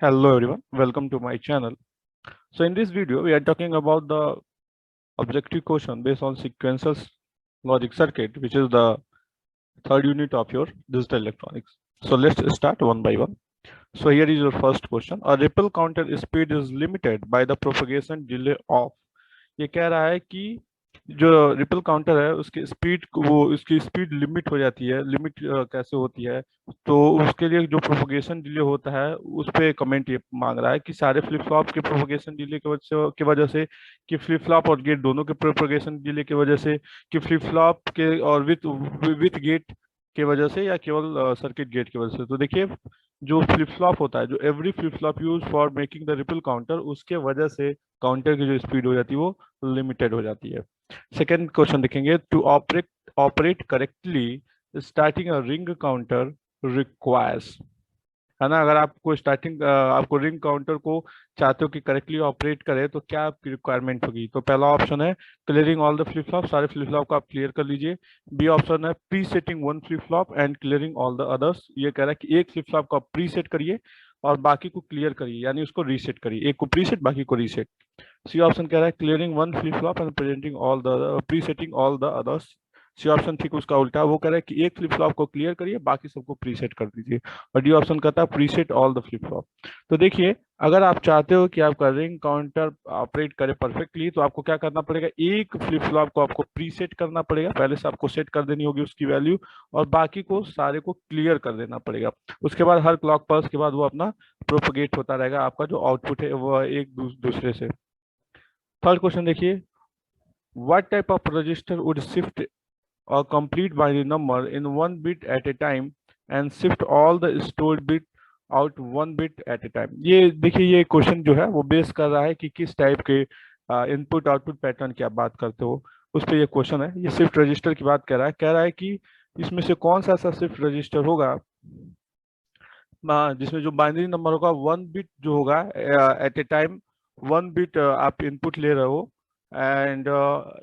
Hello everyone, welcome to my channel. So in this video, we are talking about the objective question based on sequential logic circuit, which is the third unit of your digital electronics. So let's start one by one. So here is your first question. A ripple counter speed is limited by the propagation delay of. ये कह रहा है कि जो ripple counter है उसकी speed वो उसकी स्पीड लिमिट हो जाती है। लिमिट कैसे होती है, तो उसके लिए जो प्रोपगेशन डिले होता है उस पे कमेंट ये मांग रहा है कि सारे फ्लिप फ्लॉप के प्रोपगेशन डिले की वजह से कि फ्लिप फ्लॉप और गेट दोनों के प्रोपगेशन डिले की वजह से कि फ्लिप फ्लॉप के और विथ गेट की वजह से या केवल सर्किट गेट की वजह से। तो देखिए, जो फ्लिप फ्लॉप होता है, जो every flip flop use for making the ripple counter, उसके वजह से काउंटर की जो स्पीड हो जाती है वो लिमिटेड हो जाती है। सेकेंड क्वेश्चन देखेंगे। To operate correctly starting a ring counter requires, है ना। अगर आपको आपको रिंग काउंटर को चाहते हो कि करेक्टली ऑपरेट करे तो क्या आपकी रिक्वायरमेंट होगी। तो पहला ऑप्शन है clearing all the flip flop, सारे फ्लिप फ्लॉप को आप क्लियर कर लीजिए। बी ऑप्शन है pre setting one flip flop and clearing all the others. ये कह रहा है कि एक फ्लिप फ्लॉप को आप प्री सेट करिए और बाकी को क्लियर करिए, यानी उसको रीसेट करिए, एक को प्री सेट बाकी को रीसेट। सी ऑप्शन कह रहा है clearing one flip flop and presenting all the presetting all the others. C option ठीक उसका उल्टा, वो कह रहा है कि एक फ्लिप फ्लॉप को क्लियर करिए, बाकी सबको प्रीसेट कर दीजिए। और डी ऑप्शन कहता है preset all the flip flop. तो देखिए, अगर आप चाहते हो कि आपका रिंग काउंटर ऑपरेट करे परफेक्टली, तो आपको क्या करना पड़ेगा, एक फ्लिप फ्लॉप को आपको प्रीसेट करना पड़ेगा, पहले से आपको सेट कर देनी होगी उसकी वैल्यू, और बाकी को सारे को क्लियर कर देना पड़ेगा। उसके बाद हर क्लॉक पल्स के बाद वो अपना प्रोपगेट होता रहेगा, आपका जो आउटपुट है वो एक दूसरे से। थर्ड क्वेश्चन देखिए, what type of register would shift a complete binary number in one bit at a time and shift all the stored bit out one bit at a time। ये देखिए, ये question जो है वो base कर रहा है कि किस टाइप के इनपुट आउटपुट पैटर्न की आप बात करते हो, उस पर ये क्वेश्चन है। ये शिफ्ट रजिस्टर की बात कर रहा है, कह रहा है कि इसमें से कौन सा ऐसा शिफ्ट रजिस्टर होगा जिसमें जो बाइनरी नंबर होगा वन बिट जो होगा at a time, one bit आप इनपुट ले रहे हो and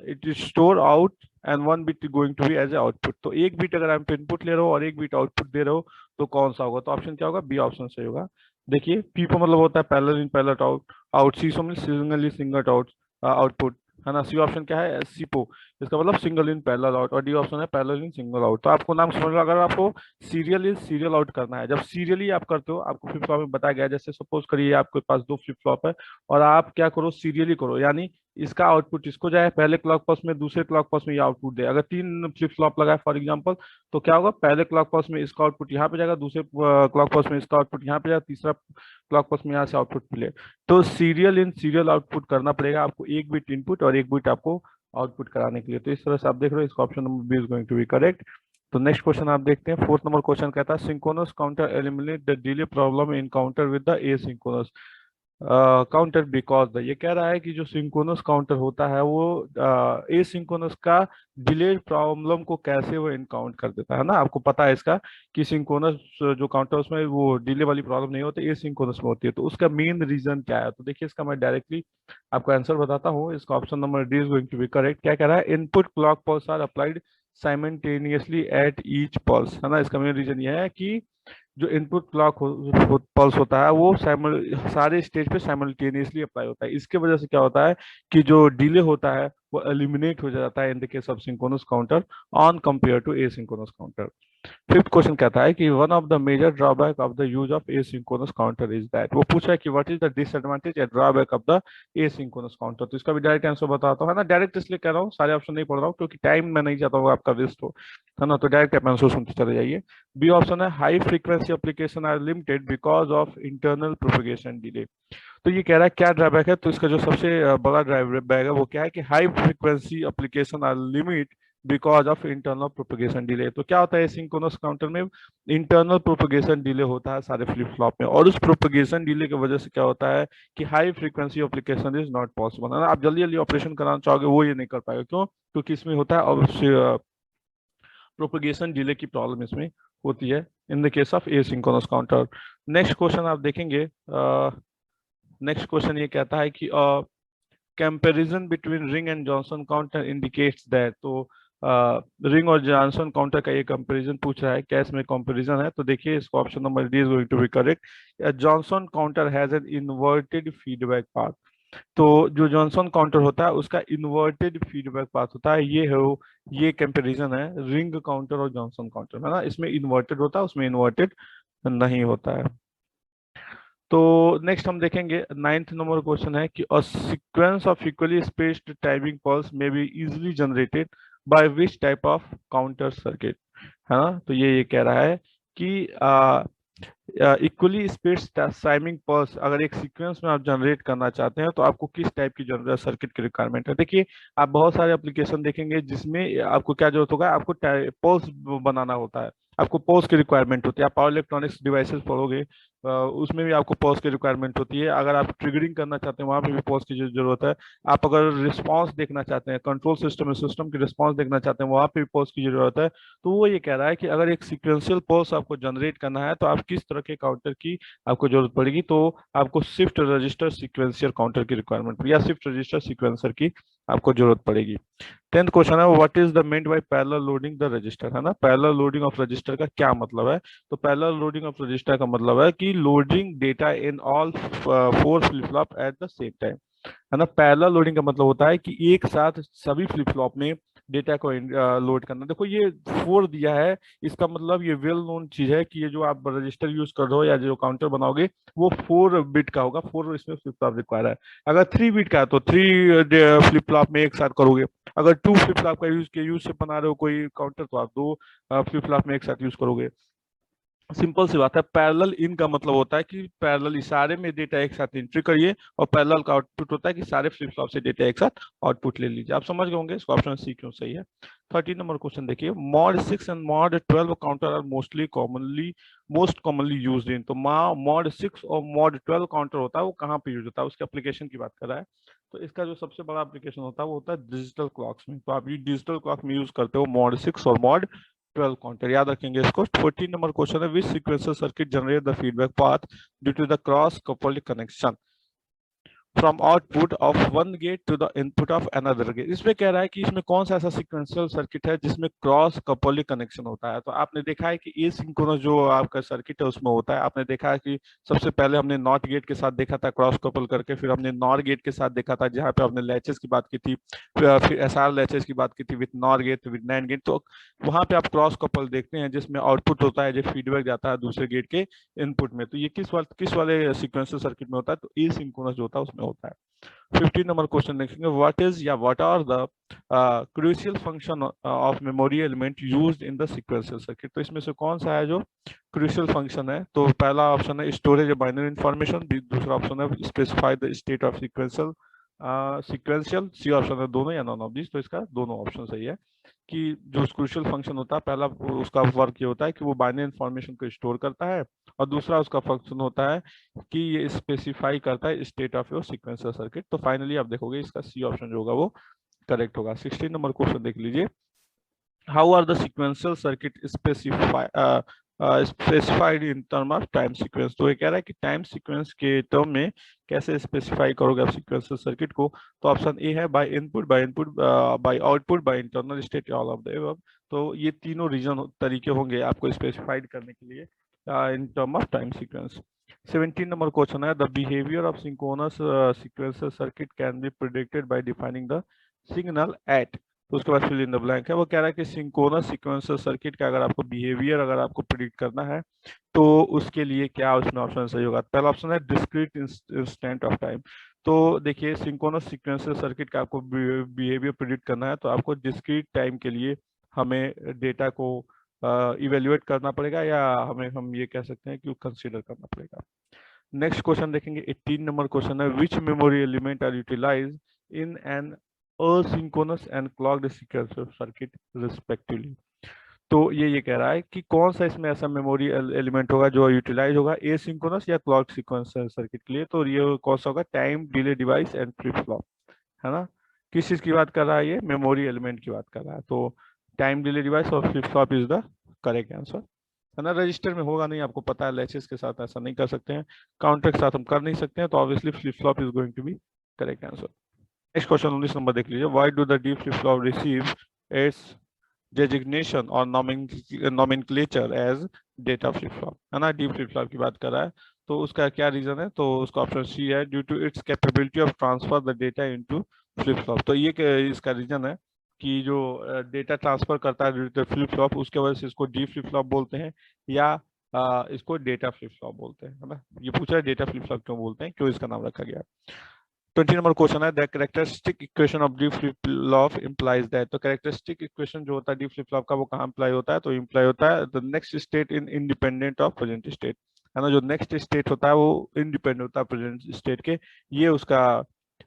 it is store out and one bit going to be as a output. तो एक बिट अगर आप इनपुट ले रहे हो और एक बिट आउटपुट दे रहे हो, तो कौन सा होगा। तो ऑप्शन क्या होगा, बी ऑप्शन सही होगा। देखिए, पीपो मतलब होता है parallel in parallel out, out SISO में single in single out output, है ना। सी ऑप्शन क्या है, सीपो, इसका मतलब सिंगल इन पैरेलल आउट, और डी ऑप्शन है पैरेलल इन सिंगल आउट। तो आपको नाम समझ लो, अगर आपको सीरियल इन सीरियल आउट करना है, जब सीरियली आप करते हो, आपको फ्लिप फ्लॉप में बताया गया है, जैसे सपोज करिए आपके पास दो फ्लिप फ्लॉप है और आप क्या करो, सीरियली करो, यानी इसका आउटपुट इसको जाए पहले क्लॉक पल्स में, दूसरे क्लॉक पल्स में ये आउटपुट दे। अगर तीन फ्लिप फ्लॉप लगाए फॉर एग्जांपल, तो क्या होगा, पहले क्लॉक पल्स में इसका आउटपुट यहाँ पे जाएगा, दूसरे क्लॉक पल्स में इसका आउटपुट यहाँ पे जाएगा, तीसरा क्लॉक पल्स में यहाँ से आउटपुट मिले। तो सीरियल इन सीरियल आउटपुट करना पड़ेगा आपको, एक बिट इनपुट और एक बिट आपको आउटपुट कराने के लिए। तो इस तरह से आप देख रहे हो, इसका option number B is going to be correct. तो नेक्स्ट क्वेश्चन आप देखते हैं। फोर्थ नंबर क्वेश्चन कहता है synchronous counter eliminate the delay problem in counter with the asynchronous counter because the. ये कह रहा है कि जो सिंक्रोनस काउंटर होता है वो एसिंक्रोनस का डिले प्रॉब्लम को कैसे वो इनकाउंट कर देता है ना। आपको पता है इसका कि सिंक्रोनस जो काउंटर उसमें वो डिले वाली प्रॉब्लम नहीं होती, एसिंक्रोनस में होती है। तो उसका मेन रीजन क्या है, तो देखिए इसका मैं डायरेक्टली आपको आंसर बताता हूँ। इसका option number D is going to be correct. क्या कह रहा है, input clock pulse are applied simultaneously at each pulse, है ना। इसका मेन रीजन ये है कि जो इनपुट क्लॉक पल्स होता है वो सारे स्टेज पे साइमल्टेनियसली अप्लाई होता है। इसके वजह से क्या होता है कि जो डिले होता है वो एलिमिनेट हो जाता है in the case of synchronous counter on compare to asynchronous counter. Fifth question कहता है कि one of the major drawback of the use of asynchronous counter is that. वो पूछा है कि what is the disadvantage and drawback of the asynchronous counter. तो इसका भी डायरेक्ट आंसर बताता हूँ, है ना। डायरेक्ट इसलिए कह रहा हूँ, सारे ऑप्शन नहीं पढ़ रहा हूँ क्योंकि टाइम मैं नहीं चाहता हूँ आपका वेस्ट हो, है ना। तो डायरेक्ट आप आंसर सुनते चले जाइए। बी ऑप्शन है high frequency application are limited because of internal propagation delay. तो ये कह रहा है क्या ड्रॉबैक है, तो इसका जो सबसे बड़ा ड्रॉबैक है वो क्या है कि high frequency application are limit because of internal propagation delay. तो क्या होता है सिंक्रोनस काउंटर में, इंटरनल प्रोपगेशन डिले होता है सारे फ्लिप फ्लॉप में, और उस प्रोपगेशन डिले की वजह से क्या होता है कि high frequency application is not possible, है ना। आप जल्दी जल्दी ऑपरेशन कराना चाहोगे वो ये नहीं कर पाएगा, क्यों, क्योंकि इसमें होता है प्रोपगेशन डिले की प्रॉब्लम इसमें होती है in the case of asynchronous counter. Next question आप देखेंगे। नेक्स्ट क्वेश्चन ये कहता है कि comparison between ring and Johnson counter indicates that. तो रिंग और जॉनसन काउंटर का ये कंपैरिजन पूछ रहा है, क्या इसमें कंपैरिजन है? तो देखिए इसका option number D is going to be correct. Johnson counter has an inverted feedback path. तो जो जॉनसन काउंटर होता है उसका इन्वर्टेड फीडबैक पाथ होता है, ये कंपैरिजन है रिंग काउंटर और जॉनसन काउंटर में ना, इसमें इन्वर्टेड होता है उसमें इन्वर्टेड नहीं होता है। तो नेक्स्ट हम देखेंगे नाइन्थ नंबर क्वेश्चन है कि a sequence of equally spaced timing pulse may be easily generated by which type of counter circuit, है ना। तो ये कह रहा है कि इक्वली स्पेस्ड टाइमिंग पल्स अगर एक सीक्वेंस में आप जनरेट करना चाहते हैं तो आपको किस टाइप की जनरेट सर्किट की रिक्वायरमेंट है। देखिए आप बहुत सारे एप्लीकेशन देखेंगे जिसमें आपको क्या जरूरत होगा, आपको पल्स बनाना होता है, आपको पल्स की रिक्वायरमेंट होती है। आप पावर इलेक्ट्रॉनिक्स डिवाइसेस पढ़ोगे उसमें भी आपको पल्स की रिक्वायरमेंट होती है। अगर आप ट्रिगरिंग करना चाहते हैं वहां पे भी पल्स की जरूरत है। आप अगर रिस्पांस देखना चाहते हैं, कंट्रोल सिस्टम में सिस्टम की रिस्पांस देखना चाहते हैं, वहां पे भी पल्स की जरूरत है। तो वो ये कह रहा है कि अगर एक सीक्वेंशियल पल्स आपको जनरेट करना है तो आप किस तरह के काउंटर की आपको जरूरत पड़ेगी, तो आपको शिफ्ट रजिस्टर सीक्वेंशियल काउंटर की रिक्वायरमेंट या शिफ्ट रजिस्टर सीक्वेंसर की आपको जरूरत पड़ेगी। 10th क्वेश्चन है what is the meant by parallel loading the register, है ना। पैरेलल लोडिंग ऑफ रजिस्टर का क्या मतलब है? तो पैरेलल लोडिंग ऑफ रजिस्टर का मतलब है कि loading data in all 4 flip flop at the same time, है ना। पैरेलल लोडिंग का मतलब होता है कि एक साथ सभी फ्लिप फ्लॉप में डेटा को लोड करना। देखो ये 4 दिया है, इसका मतलब ये वेल नोन चीज है कि ये जो आप रजिस्टर यूज कर रहे हो या जो काउंटर बनाओगे वो 4 बिट का होगा, 4 इसमें फ्लिप फ्लॉप रिक्वायर है। अगर 3 बिट का है तो 3 फ्लिप फ्लॉप में एक साथ करोगे। अगर 2 फ्लिप फ्लॉप का यूज से बना रहे हो कोई काउंटर तो आप 2 फ्लिप फ्लॉप में एक साथ यूज करोगे। सिंपल सी बात है। पैरेलल इन का मतलब होता है कि पैरेलल इशारे में डेटा एक साथ एंट्री करिए, और पैरेलल का आउटपुट होता है कि सारे फ्लिप फ्लॉप से डेटा एक साथ आउटपुट ले लीजिए। आप समझ गए होंगे इसका ऑप्शन सी क्यों सही है। 13 नंबर क्वेश्चन देखिए mod 6 and mod 12 counter are most commonly used in. तो मॉड 6 और मॉड 12 काउंटर होता है वो कहाँ पे यूज होता है, उसके एप्लीकेशन की बात कर रहा है। तो इसका जो सबसे बड़ा एप्लीकेशन होता है वो होता है डिजिटल क्लॉक्स में। तो आप ये डिजिटल क्लॉक में यूज करते हो मॉड 6 और मॉड 12 काउंटर, याद रखेंगे इसको। 14 नंबर क्वेश्चन है which sequencer circuit generate the feedback path due to the cross coupled connection from output of one gate to the input of another gate. इसमें कह रहा है कि इसमें कौन सा ऐसा सीक्वेंशियल सर्किट है जिसमें क्रॉस कपल्ड कनेक्शन होता है। तो आपने देखा है कि एसिंक्रोनस जो आपका सर्किट है उसमें होता है। आपने देखा है कि सबसे पहले हमने नॉट गेट के साथ देखा था क्रॉस कपल करके, फिर हमने नॉर गेट के साथ देखा था जहाँ पे हमने लैचेस की बात की थी, फिर एसआर लैचेस की बात की थी with NOR gate with NAND gate. तो वहां पे आप क्रॉस कपल देखते हैं जिसमें आउटपुट होता है जो फीडबैक जाता है दूसरे गेट के इनपुट में। तो ये किस वाले सीक्वेंशियल सर्किट में होता है? तो एसिंक्रोनस जो होता है उसमें होता है। 15 नंबर क्वेश्चन देखेंगे what are the crucial function of memory element used in the sequential circuit. तो इसमें से कौन सा है जो क्रूशियल फंक्शन है? तो पहला ऑप्शन है स्टोरेज बाइनरी इंफॉर्मेशन, दूसरा ऑप्शन है specify the state of sequential, C option है दोनों या नॉन ऑफ दिस। तो इसका दोनों ऑप्शन सही है कि जो क्रूशियल फंक्शन होता है पहला उसका वर्क ये होता है कि वो बाइनरी इंफॉर्मेशन को स्टोर करता है, और दूसरा उसका फंक्शन होता है कि ये स्पेसिफाई करता है state of your sequencer circuit. तो फाइनली आप देखोगे इसका सी ऑप्शन जो होगा वो करेक्ट होगा। 16 नंबर क्वेश्चन देख लीजिए how are the sequential circuit specified in term of time sequence. तो ये कह रहा है कि टाइम सीक्वेंस के टर्म में कैसे स्पेसिफाई करोगे आप सीक्वेंशियल सर्किट को। तो ऑप्शन ए है by input by output by internal state all of the above. तो ये तीनों रीजन तरीके होंगे आपको स्पेसिफाइड करने के लिए in term of time sequence. 17 number question है the behaviour of synchronous sequential circuit can be predicted by defining the signal at. तो उसके बाद फिल इन द ब्लैंक है। वो कह रहा है कि सिंक्रोनस सीक्वेंसर सर्किट का अगर आपको बिहेवियर अगर आपको प्रिडिक्ट करना है तो उसके लिए क्या उसमें ऑप्शन सही होगा। पहला ऑप्शन है डिस्क्रीट इंस्टेंट ऑफ टाइम। तो देखिए सिंक्रोनस सीक्वेंसर सर्किट का आपको बिहेवियर प्रिडिक्ट करना है तो आपको डिस्क्रीट टाइम के लिए हमें डेटा को इवेल्युएट करना पड़ेगा, या हम ये कह सकते हैं कि कंसीडर करना पड़ेगा। नेक्स्ट क्वेश्चन देखेंगे 18 नंबर क्वेश्चन है which memory element are utilise in an asynchronous and clocked sequential circuit respectively। तो ये कह रहा है कि कौन सा इसमें ऐसा मेमोरी एलिमेंट होगा जो यूटिलाइज होगा एसिंक्रोनस या क्लॉक सीक्वेंसर सर्किट के लिए। तो ये कौन सा होगा? Time delay device and flip flop, है ना। किस चीज की बात कर रहा है? ये मेमोरी एलिमेंट की बात कर रहा है। तो टाइम डिले डिवाइस और flip flop is the correct answer, है ना। रजिस्टर में होगा नहीं, आपको पता है लैचेस के साथ ऐसा नहीं कर सकते हैं, काउंटर के साथ हम कर नहीं सकते हैं, तो obviously flip flop is going to be correct answer. Next question 19 number देख लीजिए why do the D flip flop receive its designation और nomenclature as data flip flop, है ना, डी फ्लिप फ्लॉप की बात कर रहा है। तो उसका क्या रीजन है, तो उसका ऑप्शन सी है, due to its capability of transfer the data into flip flop. तो ये इसका रीजन है कि जो डेटा ट्रांसफर करता है फ्लिप फ्लॉप, उसके वजह से इसको डी फ्लिप फ्लॉप बोलते हैं, या इसको डेटा फ्लिप फ्लॉप बोलते हैं, है ना। ये पूछा है डेटा फ्लिप फ्लॉप क्यों बोलते हैं, क्यों इसका नाम रखा गया। 20 नंबर क्वेश्चन है, the characteristic equation of D flip flop implies that. तो कैरेक्टरिस्टिक इक्वेशन जो होता है डी फ्लिप फ्लॉप का, वो कहाँ इम्प्लाई होता है, तो इम्प्लाई होता है the next state in independent of present state, है ना। जो नेक्स्ट स्टेट होता है वो इंडिपेंडेंट होता है प्रेजेंट स्टेट के, ये उसका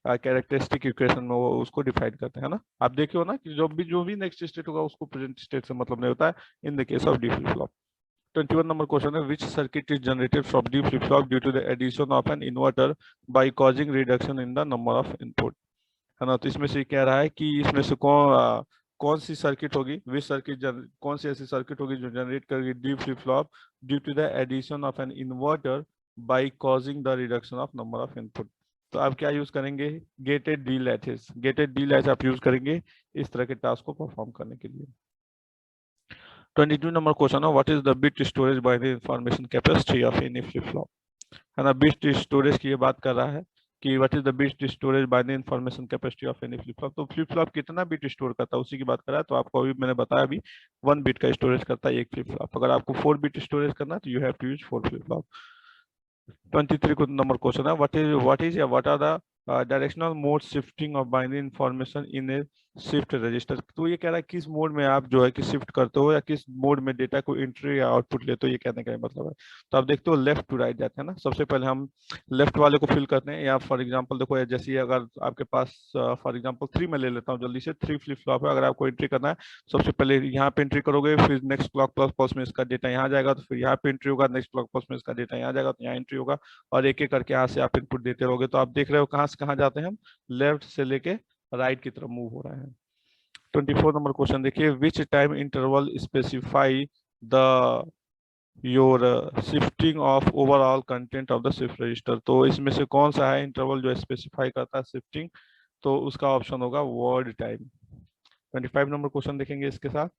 कैरेक्टरिस्टिक इक्वेशन में वो उसको डिफाइन करते हैं ना। आप देखिए ना कि जो भी नेक्स्ट स्टेट होगा उसको प्रेजेंट स्टेट से मतलब नहीं होता है in the case of D flip flop. 21 number question है, which circuit is generated from D flip flop due to the addition of an inverter by causing reduction in the number of input, है ना। तो इसमें से कह रहा है कि इसमें से कौन सी सर्किट होगी, विच सर्किट कौन सी ऐसी सर्किट होगी जो जनरेट करेगी D flip flop due to the addition of an inverter by causing the reduction of number of input. तो आप क्या यूज करेंगे, gated D latches, gated D latch आप यूज करेंगे इस तरह के टास्क को परफॉर्म करने के लिए। 22 नंबर क्वेश्चन है, what is the bit storage binary information capacity of any flip flop, है ना। बिट स्टोरेज की ये बात कर रहा है कि what is the bit storage binary information capacity of any flip flop. तो फ्लिप फ्लॉप कितना बिट स्टोर करता है उसी की बात कर रहा है। तो आपको अभी मैंने बताया अभी 1 बिट का स्टोरेज करता है एक फ्लिप फ्लॉप। अगर आपको 4 बिट स्टोरेज करना है तो you have to use 4 flip flop. 23 number question है, what are the directional mode shifting of binary information in a shift register. तो ये कह रहा है किस मोड में आप जो है कि शिफ्ट करते हो या किस मोड में डेटा को एंट्री या आउटपुट लेते हो, ये कहने का मतलब है। तो आप देखते हो लेफ्ट टू राइट जाते हैं ना, सबसे पहले हम लेफ्ट वाले को फिल करते हैं, या फॉर एग्जांपल देखो जैसे अगर आपके पास फॉर एग्जांपल 3 में ले लेता हूँ जल्दी से, 3 फ्लिप फ्लॉप है, अगर आपको एंट्री करना है सबसे पहले यहाँ पे एंट्री करोगे, फिर नेक्स्ट क्लॉक पल्स में इसका डेटा यहाँ जाएगा, तो फिर यहाँ पे एंट्री होगा, नेक्स्ट क्लॉक पल्स में इसका डेटा यहाँ जाएगा, तो यहाँ एंट्री होगा, और एक एक करके यहाँ से आप इनपुट देते रहोगे। तो आप देख रहे हो कहाँ से कहाँ जाते हैं हम, लेफ्ट से लेके राइट की तरफ मूव हो रहे हैं। 24 नंबर क्वेश्चन देखिए, which time interval specify the your shifting of overall content of the shift register. तो इसमें से कौन सा है इंटरवल जो स्पेसिफाई करता है शिफ्टिंग, तो उसका ऑप्शन होगा वर्ड टाइम। 25 नंबर क्वेश्चन देखेंगे इसके साथ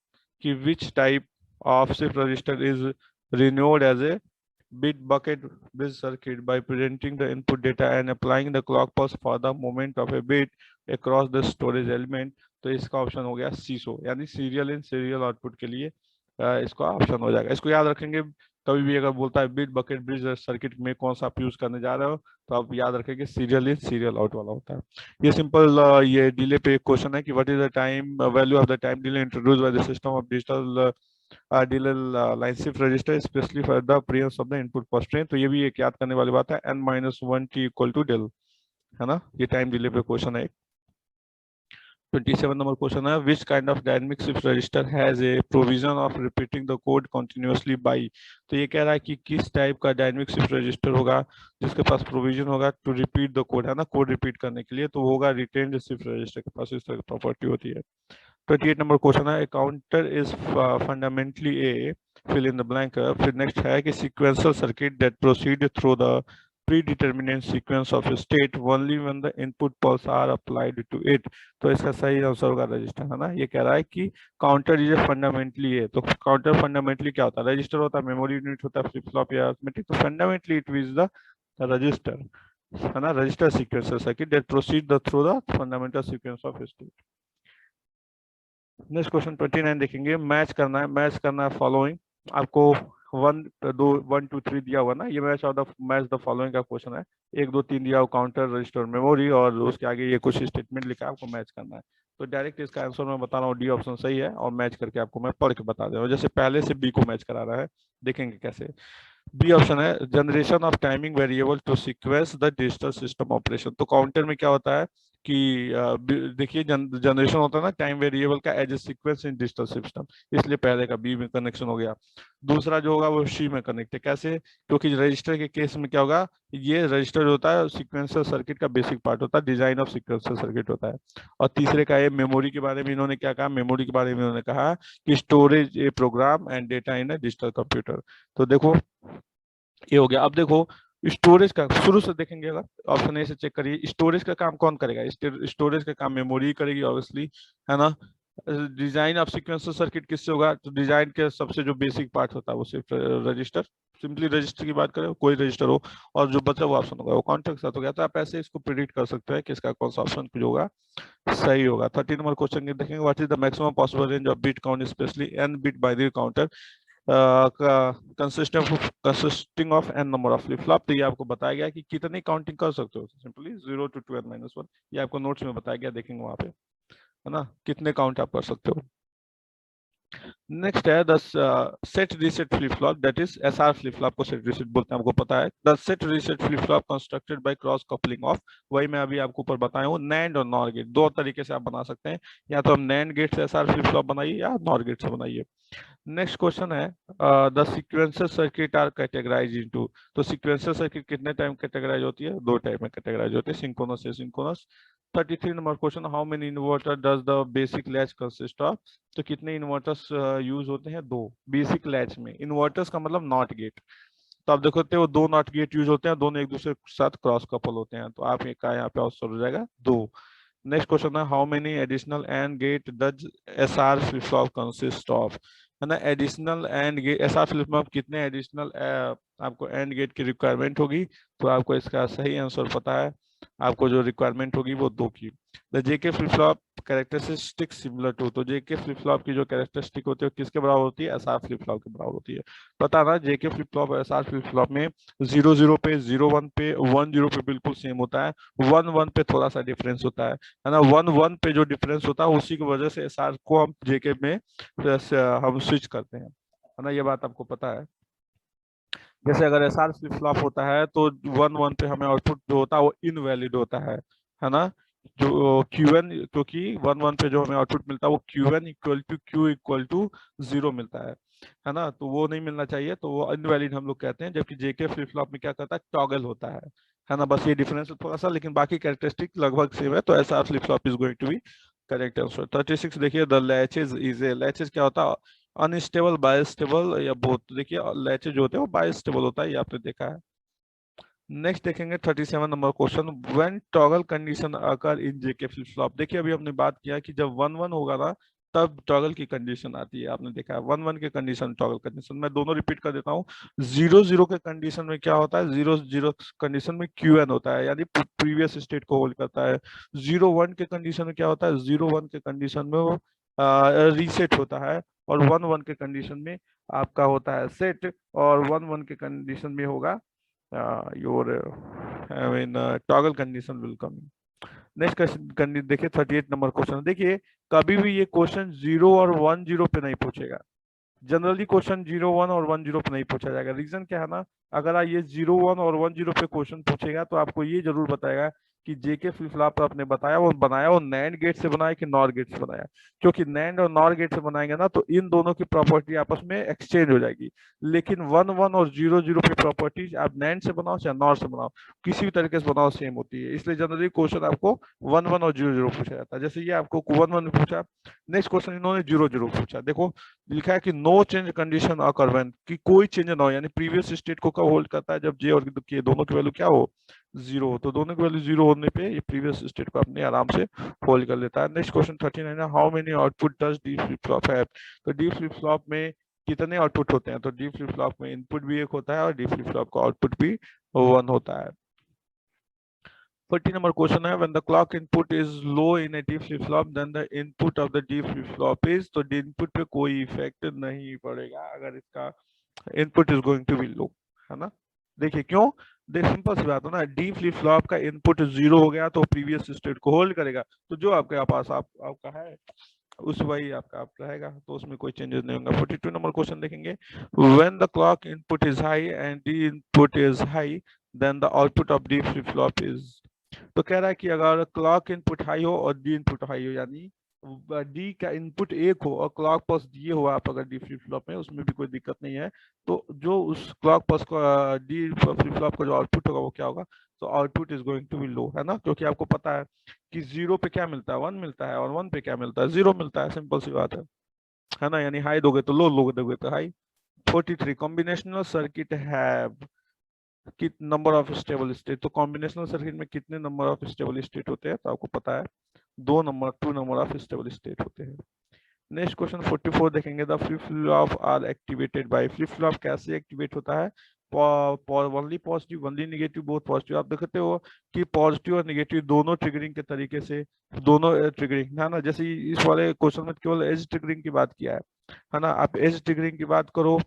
कि which type of shift register is renewed as a bit bucket bridge circuit by presenting the input data and applying the clock pulse for the movement of a bit across the storage element। तो इसका option हो गया सीसो, यानी serial in serial output के लिए इसका option हो जाएगा। इसको याद रखेंगे, कभी भी अगर बोलता है बिट बकेट ब्रिज सर्किट में कौन सा आप यूज करने जा रहे हो, तो आप याद रखेंगे सीरियल इन सीरियल आउट वाला होता है। ये सिंपल ये डिले पे एक क्वेश्चन है कि what is the time value of the time delay introduced by the system of digital delay line shift register especially for the presence of the input per train। तो ये भी एक याद करने वाली बात है, n-1t इक्वल टू del, है ना। ये टाइम डिले पे क्वेश्चन है। 27 नंबर क्वेश्चन है, which kind of dynamic shift register has a provision of repeating the code continuously by. तो ये कह रहा है कि किस टाइप का डायनेमिक शिफ्ट रजिस्टर होगा जिसके पास प्रोविजन होगा टू रिपीट द कोड, है ना, कोड रिपीट करने के लिए, तो होगा रिटेन्ड शिफ्ट रजिस्टर के पास इस तरह की प्रॉपर्टी होती है। 28 नंबर क्वेश्चन है, counter is fundamentally a fill in the blank. फिर नेक्स्ट है कि sequential circuit that proceed through the predetermined sequence of state only when the input pulse are applied to it। तो इसका सही answer होगा register, है ना। ये कह रहा है कि काउंटर इज फंडामेंटली है, तो काउंटर फंडामेंटली क्या होता है, रजिस्टर होता है, मेमोरी यूनिट होता है, फ्लिप फ्लॉप या अरिथमेटिक। तो fundamentally it is the register, है ना, register sequential circuit that proceed through the fundamental sequence of state. Next question 29 देखेंगे, मैच करना है फॉलोइंग। आपको 1 2 3 दिया हुआ ना, ये मैच द फॉलोइंग का क्वेश्चन है। 1 2 3 दिया हुआ काउंटर रजिस्टर मेमोरी, और उसके आगे ये कुछ स्टेटमेंट लिखा है, आपको मैच करना है। तो डायरेक्ट इसका आंसर मैं बता रहा हूँ, डी ऑप्शन सही है, और मैच करके आपको मैं पढ़ के बता दे रहा हूँ। जैसे पहले से बी को मैच करा रहा है, देखेंगे कैसे। बी ऑप्शन है, generation of timing variable to sequence the digital system operation. तो काउंटर में क्या होता है कि देखिए जनरेशन होता है ना टाइम वेरिएबल का as a sequence in digital system, इसलिए पहले का बी में कनेक्शन हो गया। दूसरा जो होगा वो सी में कनेक्ट है, कैसे, क्योंकि रजिस्टर के केस में क्या होगा, ये रजिस्टर होता है सीक्वेंशियल सर्किट का बेसिक पार्ट होता है, डिजाइन ऑफ सीक्वेंशियल सर्किट होता है। और तीसरे का ये मेमोरी के बारे में इन्होंने क्या कहा, मेमोरी के बारे में इन्होंने कहा कि storage a program and data in a digital computer. तो देखो ये हो गया। अब देखो स्टोरेज का शुरू से देखेंगे, अगर ऑप्शन ए से चेक करिए, स्टोरेज का काम कौन करेगा, स्टोरेज का काम मेमोरी करेगी ऑब्वियसली, है ना। डिजाइन ऑफ सीक्वेंसर सर्किट किससे होगा? तो डिजाइन के सबसे जो बेसिक पार्ट होता है वो सिर्फ रजिस्टर, सिंपली रजिस्टर की बात करें, कोई रजिस्टर हो, और जो बचा हुआ ऑप्शन होगा वो कॉन्टेक्ट के साथ हो गया। तो आप ऐसे इसको प्रिडिक्ट कर सकते हैं कि इसका कौन सा ऑप्शन जो होगा सही होगा। 30 नंबर क्वेश्चन के देखेंगे, what is the maximum possible range of bit count specially N bit binary counter consisting of N number of flip flop. तो ये आपको बताया गया कि कितनी काउंटिंग कर सकते हो, सिंपली 0 to 2n-1। ये आपको नोट्स में बताया गया, देखेंगे वहां पे, है ना, कितने काउंट आप कर सकते हो। नेक्स्ट है the set reset flip flop, that is SR flip flop को सेट रीसेट बोलते हैं, हमको पता है। The set reset flip flop constructed by cross coupling of, वही मैं अभी आपको ऊपर बताया हूँ, नैंड और नॉर गेट, दो तरीके से आप बना सकते हैं, या तो हम नैंड गेट से एसआर फ्लिप फ्लॉप बनाइए या नॉर गेट से बनाइए। नेक्स्ट क्वेश्चन है the sequencer circuit are categorize into, तो सीक्वेंसर सर्किट कितने टाइम कैटेगराइज होती है? दो टाइप में कैटेगराइज होती है, सिंक्रोनस से synchronous. 33 number question, how many inverter does the basic latch consist of, तो कितने इन्वर्टर्स यूज होते हैं? दो। बेसिक लैच में इन्वर्टर्स का मतलब नॉट गेट, तो आप देखते हो दो नॉट गेट यूज होते हैं, दोनों एक दूसरे के साथ क्रॉस कपल होते हैं, तो आप एक का यहाँ पे आंसर हो जाएगा दो। नेक्स्ट क्वेश्चन है, how many additional AND gate does S R flip flop consist of, है ना, additional AND gate S R flip flop कितने एडिशनल आपको एंड गेट की रिक्वायरमेंट होगी? तो आपको इसका सही आंसर पता है, आपको जो रिक्वायरमेंट होगी वो दो की। The JK flip flop characteristic similar to, तो जेके फ्लिप फ्लॉप की जो कैरेक्टरिस्टिक होती है किसके बराबर होती है? एसआर फ्लिप फ्लॉप के बराबर होती है। पता ना, जेके फ्लिप फ्लॉप और एसआर फ्लिप फ्लॉप में 0 0 पे, 0 1 पे, 1 0 पे बिल्कुल सेम होता है, 1 1 पे थोड़ा सा डिफरेंस होता है ना, 1 1 पे जो डिफरेंस होता है उसी की वजह से एसआर को हम जेके में हम स्विच करते हैं, है ना, ये बात आपको पता है। जैसे अगर एसआर फ्लिप फ्लॉप होता है तो 1 1 पे हमें आउटपुट जो होता है वो इनवैलिड होता है ना, जो क्यूएन, क्योंकि 1 1 पे जो हमें आउटपुट मिलता है वो QN equal to Q equal to 0 मिलता है ना, तो वो नहीं मिलना चाहिए, तो वो इनवैलिड हम लोग कहते हैं। जबकि जेके फ्लिप फ्लॉप में क्या करता है? टॉगल होता है ना, बस ये डिफरेंस है थोड़ा सा, लेकिन बाकी कैरेक्टरिस्टिक लगभग सेम है, तो SR flip flop is going to be correct answer. 36 देखिए, द लैचेज इज ए, लैचेज क्या होता है? अनस्टेबल, बायस्टेबल या बोथ, तो देखिए लैचेज जो होते हैं वो बायस्टेबल होता है, ये आपने देखा है। नेक्स्ट देखेंगे 37 number question, when toggle condition occur in JK flip flop. देखिए अभी हमने बात किया कि जब 1 1 होगा ना तब टॉगल की कंडीशन आती है, आपने देखा है 1 1 के कंडीशन, टॉगल कंडीशन, मैं दोनों रिपीट कर देता हूँ। 0 0 के कंडीशन में क्या होता है? 0 0 कंडीशन में क्यू एन होता है, यानी प्रीवियस स्टेट को होल्ड करता है। 0 1 के कंडीशन में क्या होता है? 0 1 के कंडीशन में वो रीसेट होता है, और 1 1 के कंडीशन में आपका होता है सेट, और 1 1 के कंडीशन में होगा your I mean toggle condition will come in। Next question देखिए, 38 नंबर क्वेश्चन देखिए, कभी भी ये क्वेश्चन 0 और 1 0 पे नहीं पूछेगा, जनरली क्वेश्चन 0 1 और 1 0 पे नहीं पूछा जाएगा। रीजन क्या है ना, अगर आप ये 0 1 और 1 0 पे क्वेश्चन पूछेगा तो आपको ये जरूर बताएगा कि जेके फ्लिप फ्लॉप आपने बताया वो बनाया वो नैंड गेट से बनाया कि नॉर गेट से बनाया, क्योंकि नैंड और नॉर गेट से बनाएंगे ना तो इन दोनों की प्रॉपर्टी आपस में एक्सचेंज हो जाएगी। लेकिन 1 1 और 0 0 की प्रॉपर्टीज आप नैंड से बनाओ या नॉर से बनाओ, किसी भी तरीके से बनाओ सेम होती है, इसलिए जनरली क्वेश्चन आपको 1 1 और 0 0 पूछा जाता है। जैसे ये आपको 1 1 पूछा, नेक्स्ट क्वेश्चन इन्होंने 0 0 पूछा, देखो लिखा है कि no change condition occur when, कि कोई चेंज ना हो, यानी प्रीवियस स्टेट को कब होल्ड करता है? जब जे और के दोनों की वैल्यू क्या हो? 0 हो, तो दोनों की वैल्यू 0 होने पे ये प्रीवियस स्टेट को अपने आराम से होल्ड कर लेता है। नेक्स्ट क्वेश्चन 39 है, how many output does D flip flop have, तो डी फ्लिप फ्लॉप में कितने आउटपुट होते हैं? तो डी फ्लिप फ्लॉप में इनपुट भी एक होता है और डी फ्लिप फ्लॉप का आउटपुट भी 1 होता है। 40 number question है, when the clock input is low in a D flip flop then the input of the D flip flop is, तो D input पे कोई इफेक्ट नहीं पड़ेगा अगर इसका input is going to be low, है ना। देखिए क्यों, देख सिंपल सी बात है ना, डी फ्लिप फ्लॉप का इनपुट 0 हो गया तो प्रीवियस स्टेट को होल्ड करेगा, तो जो आपके पास आपका है उस वही आपका आप रहेगा, तो उसमें कोई चेंजेस नहीं होगा। 42 नंबर क्वेश्चन देखेंगे, when the clock input is high and D input is high then the output of D flip flop is, तो कह रहा है कि अगर क्लॉक इनपुट हाई हो और डी इनपुट हाई हो, यानी डी का इनपुट एक हो और क्लॉक पल्स दिए हुआ आप अगर डी फ्लिप फ्लॉप में, उसमें भी कोई दिक्कत नहीं है, तो जो उस क्लॉक पल्स को डी फ्लिप फ्लॉप का जो आउटपुट होगा वो क्या होगा? तो output is going to be low, है ना, क्योंकि आपको पता है कि 0 पे क्या मिलता है? 1 मिलता है, और 1 पे क्या मिलता है? 0 मिलता है, सिंपल सी बात है ना, यानी हाई दोगे तो लो, लो दोगे तो हाई। 43 कॉम्बिनेशनल सर्किट हैव कि नंबर ऑफ स्टेबल स्टेट, तो कॉम्बिनेशनल सर्किट में कितने नंबर ऑफ स्टेबल स्टेट होते हैं? तो आपको पता है 2 नंबर ऑफ स्टेबल स्टेट होते हैं। नेक्स्ट क्वेश्चन 44 देखेंगे। The flip flop are activated by, flip flop कैसे एक्टिवेट होता है? Only positive, only negative, both positive. आप देखते हो कि पॉजिटिव और नेगेटिव दोनों ट्रिगरिंग के तरीके से, दोनों ट्रिगरिंग है ना। जैसे इस वाले क्वेश्चन में केवल एज ट्रिगरिंग की बात किया है ना। आप एज ट्रिगरिंग की बात करो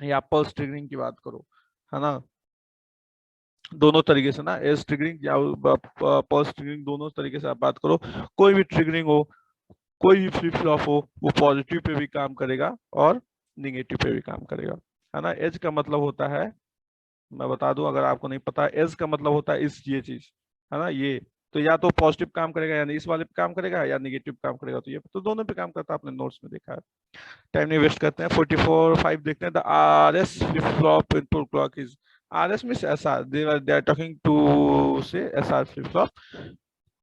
या पल्स ट्रिगरिंग की बात करो, है ना, दोनों तरीके से ना, एज ट्रिगरिंग या पल्स ट्रिगरिंग, दोनों तरीके से आप बात करो, कोई भी ट्रिगरिंग हो, कोई भी फ्लिप फ्लॉप हो, वो पॉजिटिव पे भी काम करेगा और निगेटिव पे भी काम करेगा, है ना। एज का मतलब होता है, मैं बता दूं अगर आपको नहीं पता, एज का मतलब होता है इस, ये चीज, है ना, ये तो या तो पॉजिटिव काम करेगा, यानी इस वाले पे काम करेगा, या निगेटिव काम करेगा, तो ये तो दोनों पे काम करता है, आपने नोट्स में देखा है। टाइम नहीं वेस्ट करते हैं। 44 5 देखते हैं। The R S flip flop input clock is, R S means S R, they are talking to say S R flip flop.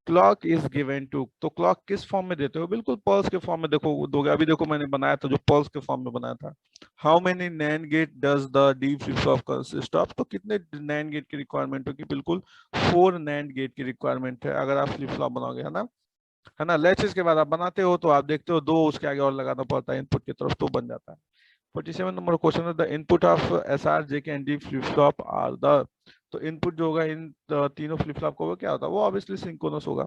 Clock is given to, तो क्लॉक किस फॉर्म में देते हो? बिल्कुल पल्स के फॉर्म में देखो दोगे। अभी देखो मैंने बनाया था जो पल्स के फॉर्म में बनाया था। How many NAND gate does the D flip flop consist of, तो कितने नैंड गेट की रिक्वायरमेंट होगी? बिल्कुल 4 नैंड गेट की रिक्वायरमेंट है अगर आप फ्लिप फ्लॉप बनाओगे, है ना। लैचेस के बाद आप बनाते हो तो आप देखते हो 2 उसके आगे और लगाना पड़ता है इनपुट की तरफ, तो बन जाता है। 47 नंबर क्वेश्चन है। The input of S R J K and D flip flop are the, तो इनपुट जो होगा इन तीनों फ्लिप फ्लॉप को, वो क्या होता है? वो ऑब्वियसली सिंक्रोनस होगा।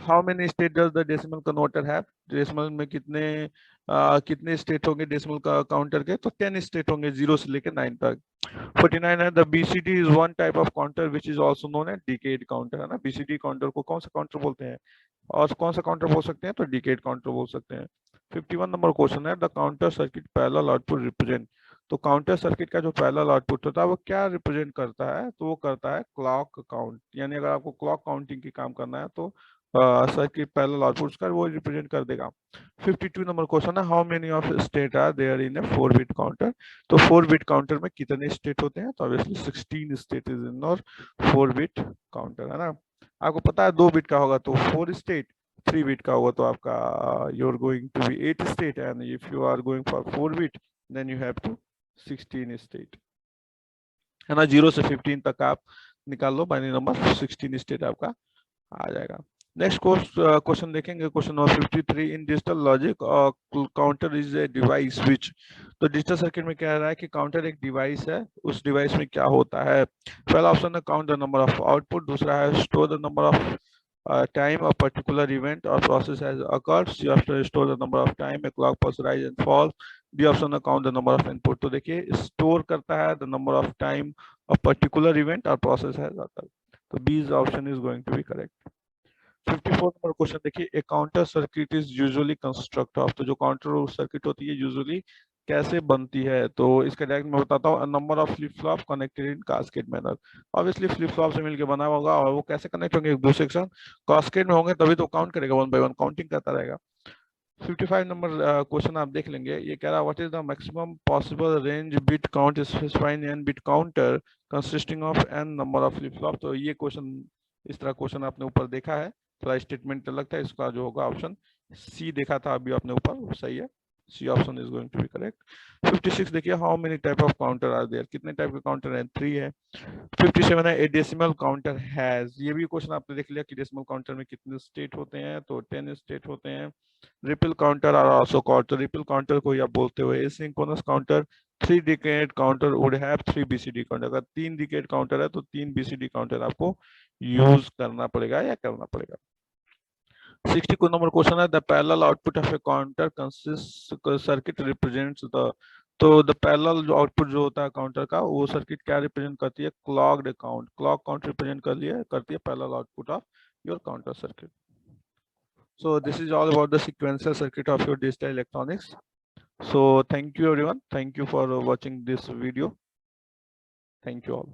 How many state does the decimal converter have, decimal में कितने स्टेट होंगे डेसिमल का काउंटर के? तो 10 स्टेट होंगे, 0 से लेकर 9 तक। 49 है। The BCD is one type of counter which is also known as decade counter, है ना। बीसीडी काउंटर को कौन सा काउंटर बोलते हैं? और कौन सा काउंटर बोल सकते हैं? तो डिकेड काउंटर बोल सकते हैं। 51 नंबर क्वेश्चन है। The counter circuit parallel output represent, तो काउंटर सर्किट का जो पैरेलल आउटपुट होता है वो क्या रिप्रेजेंट करता है? तो वो करता है क्लॉक काउंट, यानी अगर आपको क्लॉक काउंटिंग की काम करना है तो सर्किट पैरेलल आउटपुट का वो रिप्रेजेंट कर देगा। 52 नंबर क्वेश्चन है। How many of state are there in a 4 bit counter, तो 4 बिट काउंटर में कितने स्टेट होते हैं? तो ऑब्वियसली 16 स्टेट इज इन और 4 बिट काउंटर, है ना। आपको पता है 2 बिट का होगा तो 4 स्टेट, 3 बिट का होगा तो आपका you are going to be 8 state, and if you are going for 4 bit then you have to 16 state, है ना। 0 से 15 तक आप निकाल लो बाइनरी नंबर, 16 स्टेट आपका आ जाएगा। नेक्स्ट क्वेश्चन देखेंगे, question number 53। In digital logic counter is a device which, तो डिजिटल सर्किट में क्या रहा है कि काउंटर एक डिवाइस है, उस डिवाइस में क्या होता है? पहला ऑप्शन है count the number of output, दूसरा है store the number of time a particular event or process has occurred, C option store the number of time a clock pulse rise and fall, D option count the number of input। तो देखिए store करता है the number of time a particular event or process has occurred, तो B option is going to be correct। 54 number question देखिए। A counter circuit is usually construct of, तो जो counter circuit होती है यूजुअली कैसे बनती है? तो इसका डायरेक्ट मैं बताता हूँ। Number of flip flop connected in cascade manner, obviously flip flop से मिलकर बना होगा, और वो कैसे कनेक्ट होंगे? एक दूसरे के साथ कास्केड में होंगे, तभी तो काउंट करेगा, 1 बाय 1 काउंटिंग करता रहेगा। 55 नंबर क्वेश्चन आप देख लेंगे। ये कह रहा है what is the maximum possible range bit count specifying n bit counter consisting of N number of flip flop, तो ये क्वेश्चन, इस तरह क्वेश्चन आपने ऊपर देखा है, थोड़ा स्टेटमेंट अलग था, इसका जो होगा ऑप्शन सी देखा था अभी आपने ऊपर, वो सही है, C option is going to be correct. 56 देखिए। How many type of counter are there, कितने टाइप के काउंटर हैं? 3 है। 57 है। ए डेसिमल काउंटर हैज, ये भी क्वेश्चन आपने देख लिया कि डेसिमल काउंटर में कितने स्टेट होते हैं, तो 10 स्टेट होते हैं। Ripple counter are also called, तो रिपल काउंटर को आप बोलते हो asynchronous counter. 3 decade counter would have 3 BCD counter, अगर 3 डिकेड काउंटर है तो 3 बीसीडी काउंटर आपको यूज करना पड़ेगा या करना पड़ेगा। 60 नंबर क्वेश्चन है। The parallel output of A counter consist circuit represents the, तो द पैरेलल जो आउटपुट जो होता है काउंटर का, वो सर्किट क्या रिप्रेजेंट करती है? Clogged count, clock count represent करती है parallel output of your counter circuit. So this is all about the sequential circuit of your digital electronics. So thank you everyone. Thank you for watching this video. Thank you all.